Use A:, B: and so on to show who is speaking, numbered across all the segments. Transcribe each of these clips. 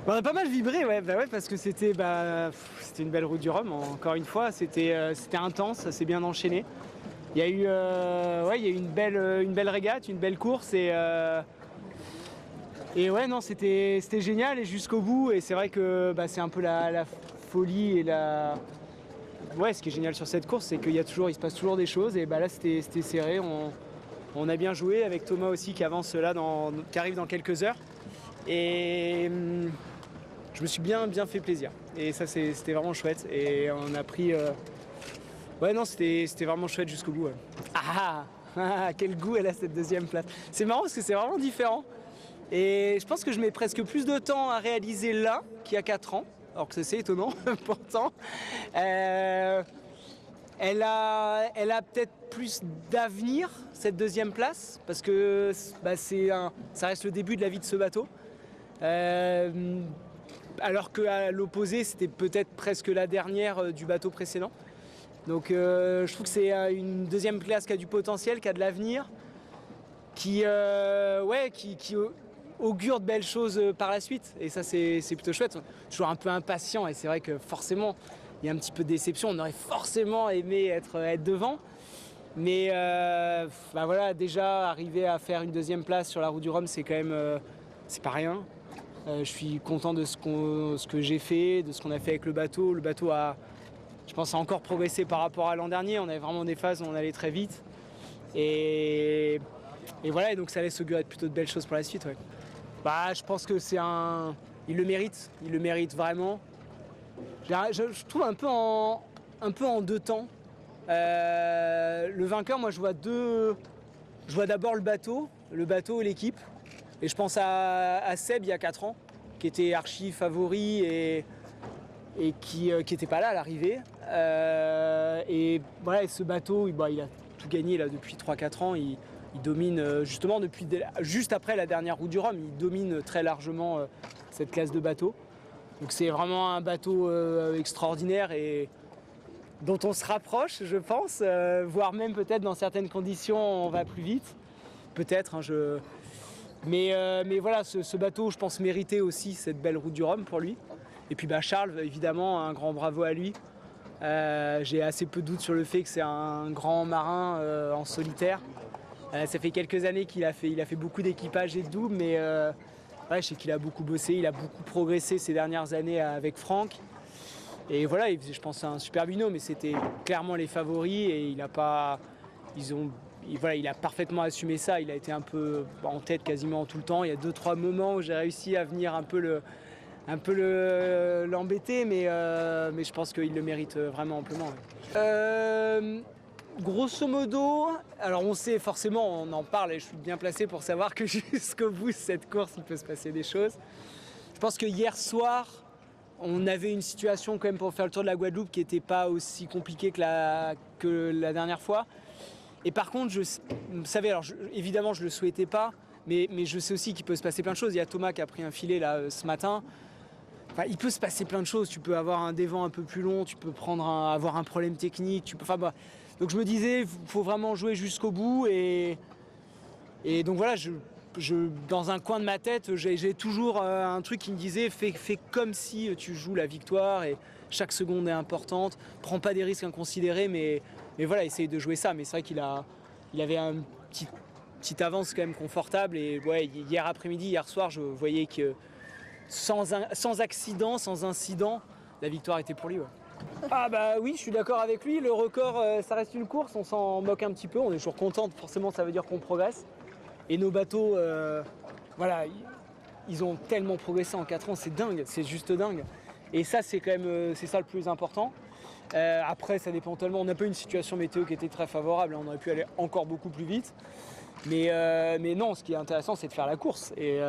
A: On a pas mal vibré, ouais, parce que c'était une belle route du Rhum, encore une fois, c'était intense, ça s'est bien enchaîné. Il y a eu, il y a eu une belle régate, une belle course et ouais, non, c'était génial et jusqu'au bout. Et c'est vrai que c'est un peu la folie et ouais, ce qui est génial sur cette course, c'est il se passe toujours des choses. Et là, c'était serré. On a bien joué avec Thomas aussi qui avance là, qui arrive dans quelques heures. Et je me suis bien fait plaisir. Et ça, c'était vraiment chouette. Et on a pris. Ouais, non, c'était vraiment chouette jusqu'au bout. Ouais. Quel goût elle a cette deuxième place. C'est marrant parce que c'est vraiment différent. Et je pense que je mets presque plus de temps à réaliser là qu'il y a 4 ans, alors que c'est étonnant pourtant. Elle a peut-être plus d'avenir, cette deuxième place, parce que ça reste le début de la vie de ce bateau. Alors qu'à l'opposé, c'était peut-être presque la dernière du bateau précédent. Donc je trouve que c'est une deuxième classe qui a du potentiel, qui a de l'avenir, qui augure de belles choses par la suite. Et ça, c'est plutôt chouette. Toujours un peu impatient et c'est vrai que forcément, il y a un petit peu de déception. On aurait forcément aimé être devant. Mais voilà, déjà, arriver à faire une deuxième place sur la route du Rhum, c'est quand même c'est pas rien. Je suis content de ce que j'ai fait, de ce qu'on a fait avec le bateau. Le bateau je pense, a encore progressé par rapport à l'an dernier. On avait vraiment des phases où on allait très vite. Et voilà, et donc ça laisse augurer plutôt de belles choses pour la suite. Ouais. Je pense que il le mérite vraiment. Je trouve un peu en deux temps. Le vainqueur, moi je vois d'abord le bateau et l'équipe. Et je pense à Seb il y a 4 ans, qui était archi favori et qui n'était pas là à l'arrivée. Et voilà, et ce bateau, il a tout gagné là, depuis 3-4 ans. Il domine justement juste après la dernière route du Rhum, il domine très largement cette classe de bateau. Donc c'est vraiment un bateau extraordinaire et dont on se rapproche, je pense, voire même peut-être dans certaines conditions on va plus vite, peut-être. Mais voilà, ce bateau, je pense, méritait aussi cette belle route du Rhum pour lui. Et puis Charles, évidemment, un grand bravo à lui. J'ai assez peu de doutes sur le fait que c'est un grand marin en solitaire. Ça fait quelques années qu'il a fait beaucoup d'équipage et de double, mais je sais qu'il a beaucoup bossé, il a beaucoup progressé ces dernières années avec Franck. Et voilà, je pense que c'est un super binôme, mais c'était clairement les favoris et il a parfaitement assumé ça. Il a été un peu en tête quasiment tout le temps. Il y a 2-3 moments où j'ai réussi à venir un peu l'embêter, mais je pense qu'il le mérite vraiment amplement. Ouais. Grosso modo, alors on sait forcément, on en parle et je suis bien placé pour savoir que jusqu'au bout de cette course, il peut se passer des choses. Je pense que hier soir, on avait une situation quand même pour faire le tour de la Guadeloupe qui n'était pas aussi compliquée que la dernière fois. Et par contre, vous savez, alors évidemment, je ne le souhaitais pas, mais je sais aussi qu'il peut se passer plein de choses. Il y a Thomas qui a pris un filet là ce matin. Enfin, il peut se passer plein de choses. Tu peux avoir un dévent un peu plus long, tu peux avoir un problème technique. Donc je me disais, il faut vraiment jouer jusqu'au bout. Et donc voilà, dans un coin de ma tête, j'ai toujours un truc qui me disait, fais comme si tu joues la victoire et chaque seconde est importante. Prends pas des risques inconsidérés, mais voilà, essaye de jouer ça. Mais c'est vrai qu'il avait un petite avance quand même confortable. Et ouais, hier soir, je voyais que sans accident, sans incident, la victoire était pour lui. Ouais. Oui, je suis d'accord avec lui. Le record, ça reste une course, on s'en moque un petit peu. On est toujours content, forcément, ça veut dire qu'on progresse. Et nos bateaux, ils ont tellement progressé en 4 ans, c'est dingue, c'est juste dingue. Et ça, c'est quand même, c'est ça le plus important. Après, ça dépend tellement. On n'a pas une situation météo qui était très favorable. On aurait pu aller encore beaucoup plus vite. Mais non, ce qui est intéressant, c'est de faire la course. Et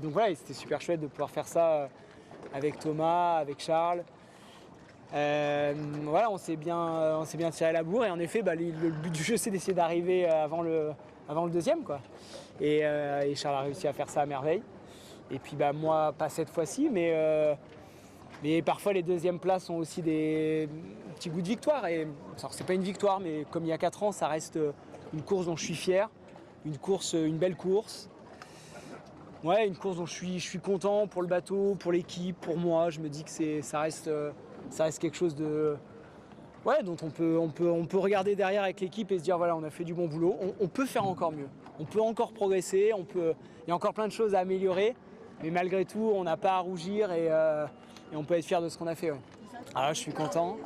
A: donc voilà, c'était super chouette de pouvoir faire ça avec Thomas, avec Charles. Voilà, on s'est bien tiré la bourre. Et en effet, le but du jeu, c'est d'essayer d'arriver avant le deuxième, quoi. Et Charles a réussi à faire ça à merveille. Et puis moi, pas cette fois-ci, mais parfois les deuxièmes places ont aussi des petits goûts de victoire. Et alors, c'est pas une victoire, mais comme il y a 4 ans, ça reste une course dont je suis fier. Une belle course. Ouais, une course dont je suis content pour le bateau, pour l'équipe, pour moi. Je me dis que ça reste quelque chose de... Ouais, dont on peut regarder derrière avec l'équipe et se dire voilà, on a fait du bon boulot. On peut faire encore mieux. On peut encore progresser. Il y a encore plein de choses à améliorer. Mais malgré tout, on n'a pas à rougir et on peut être fier de ce qu'on a fait. Ouais. Alors je suis content.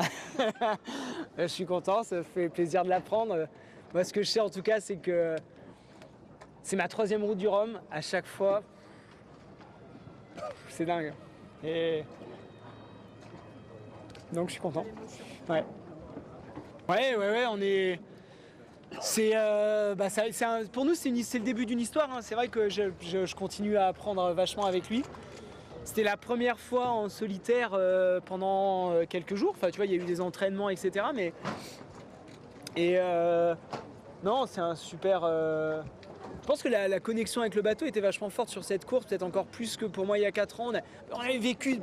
A: Je suis content, ça fait plaisir de l'apprendre. Moi, ce que je sais en tout cas, c'est que c'est ma 3e route du Rhum. À chaque fois, c'est dingue. Et donc je suis content. Ouais. Ouais, on est... pour nous, c'est le début d'une histoire. Hein. C'est vrai que je continue à apprendre vachement avec lui. C'était la première fois en solitaire pendant quelques jours. Enfin, tu vois, il y a eu des entraînements, etc. Non, c'est un super... Je pense que la connexion avec le bateau était vachement forte sur cette course, peut-être encore plus que pour moi il y a 4 ans. On avait vécu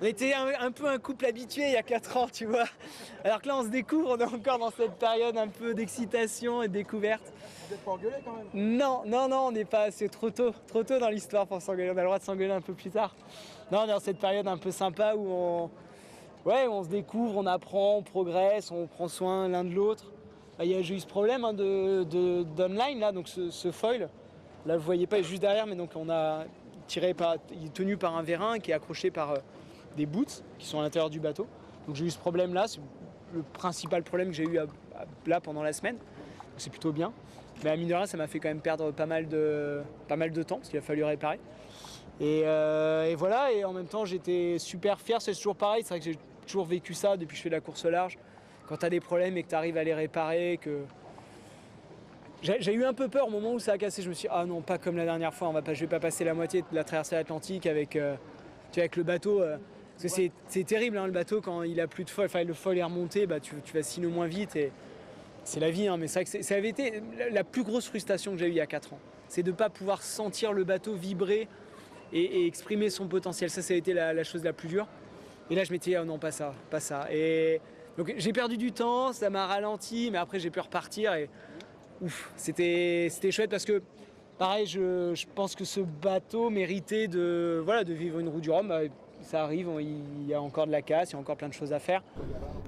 A: on était un peu un couple habitué il y a 4 ans, tu vois. Alors que là, on se découvre, on est encore dans cette période un peu d'excitation et de découverte.
B: Vous n'êtes pas engueulé quand même?
A: Non, on n'est pas, c'est trop tôt dans l'histoire pour s'engueuler. On a le droit de s'engueuler un peu plus tard. Non, on est dans cette période un peu sympa où on se découvre, on apprend, on progresse, on prend soin l'un de l'autre. J'ai eu ce problème d'online, là, donc ce foil. Là, vous voyez pas, il est juste derrière, mais donc il est tenu par un vérin qui est accroché par des boots qui sont à l'intérieur du bateau. Donc j'ai eu ce problème-là, c'est le principal problème que j'ai eu là pendant la semaine. Donc, c'est plutôt bien. Mais à mine de rien, ça m'a fait quand même perdre pas mal de temps, parce qu'il a fallu réparer. Et voilà, et en même temps, j'étais super fier. C'est toujours pareil, c'est vrai que j'ai toujours vécu ça depuis que je fais de la course au large. Quand tu as des problèmes et que tu arrives à les réparer, j'ai eu un peu peur au moment où ça a cassé. Je me suis dit, ah non, pas comme la dernière fois, je vais pas passer la moitié de la traversée atlantique avec le bateau. Parce que c'est terrible, hein, le bateau, quand il a plus de foil, enfin le foil est remonté, tu vas sino moins vite. Et c'est la vie, hein, mais c'est vrai que ça avait été la plus grosse frustration que j'ai eue il y a 4 ans. C'est de ne pas pouvoir sentir le bateau vibrer et exprimer son potentiel. Ça a été la chose la plus dure. Et là, je m'étais dit, oh non, pas ça. Et donc j'ai perdu du temps, ça m'a ralenti, mais après j'ai pu repartir et c'était chouette parce que pareil, je pense que ce bateau méritait de vivre une route du Rhum. Ça arrive, il y a encore de la casse, il y a encore plein de choses à faire.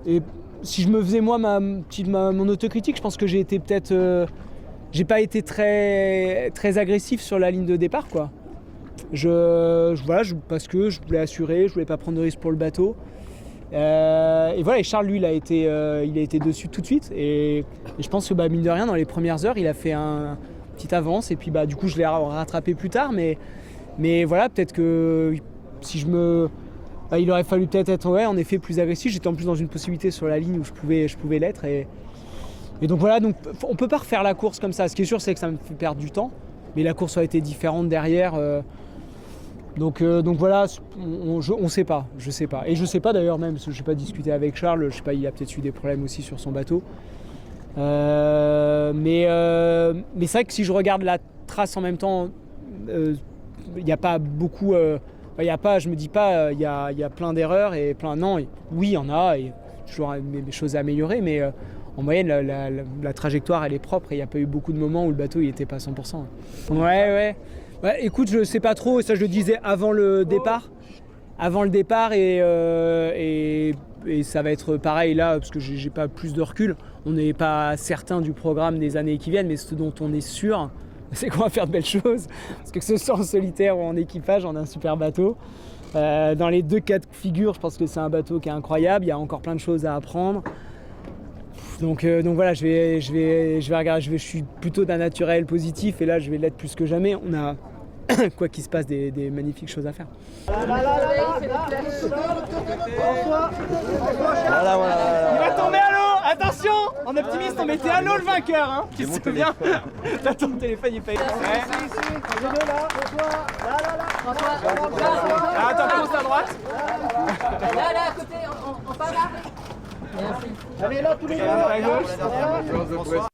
A: Et si je me faisais moi mon autocritique, je pense que j'ai pas été très, très agressif sur la ligne de départ, quoi. Parce que je voulais assurer, je voulais pas prendre de risque pour le bateau. Et voilà, et Charles, lui, il a été dessus tout de suite. Et je pense que mine de rien, dans les premières heures, il a fait un petite avance. Et puis du coup, je l'ai rattrapé plus tard. Mais voilà, peut-être que si il aurait fallu peut-être être en effet plus agressif. J'étais en plus dans une possibilité sur la ligne où je pouvais l'être. Et donc voilà, on peut pas refaire la course comme ça. Ce qui est sûr, c'est que ça me fait perdre du temps. Mais la course aurait été différente derrière. Donc voilà, on sait pas, je sais pas. Et je sais pas d'ailleurs même, parce que je n'ai pas discuté avec Charles, je sais pas, il a peut-être eu des problèmes aussi sur son bateau. Mais c'est vrai que si je regarde la trace en même temps, il n'y a pas beaucoup... je me dis pas, il y a plein d'erreurs et plein... Non, oui, il y en a, et toujours des choses à améliorer, mais en moyenne, la trajectoire, elle est propre et il n'y a pas eu beaucoup de moments où le bateau, il n'était pas à 100%. Ouais, écoute, je sais pas trop, ça je le disais avant le départ et ça va être pareil là parce que j'ai pas plus de recul. On n'est pas certain du programme des années qui viennent, mais ce dont on est sûr, c'est qu'on va faire de belles choses. Parce que ce soit en solitaire ou en équipage, on a un super bateau. Dans les 2 cas de figure, je pense que c'est un bateau qui est incroyable, il y a encore plein de choses à apprendre. Donc voilà, je vais regarder, je suis plutôt d'un naturel positif et là je vais l'être plus que jamais. On a, quoi qu'il se passe, des magnifiques choses à faire.
B: Voilà.
A: Il va tomber à l'eau, attention. En optimiste, on mettait à l'eau le vainqueur, hein. Tu te souviens? T'as ton téléphone, il est pas éteint. Attends, pense à droite.
C: Là, à côté, en bas là.
B: Allez là tous les deux.
A: À gauche.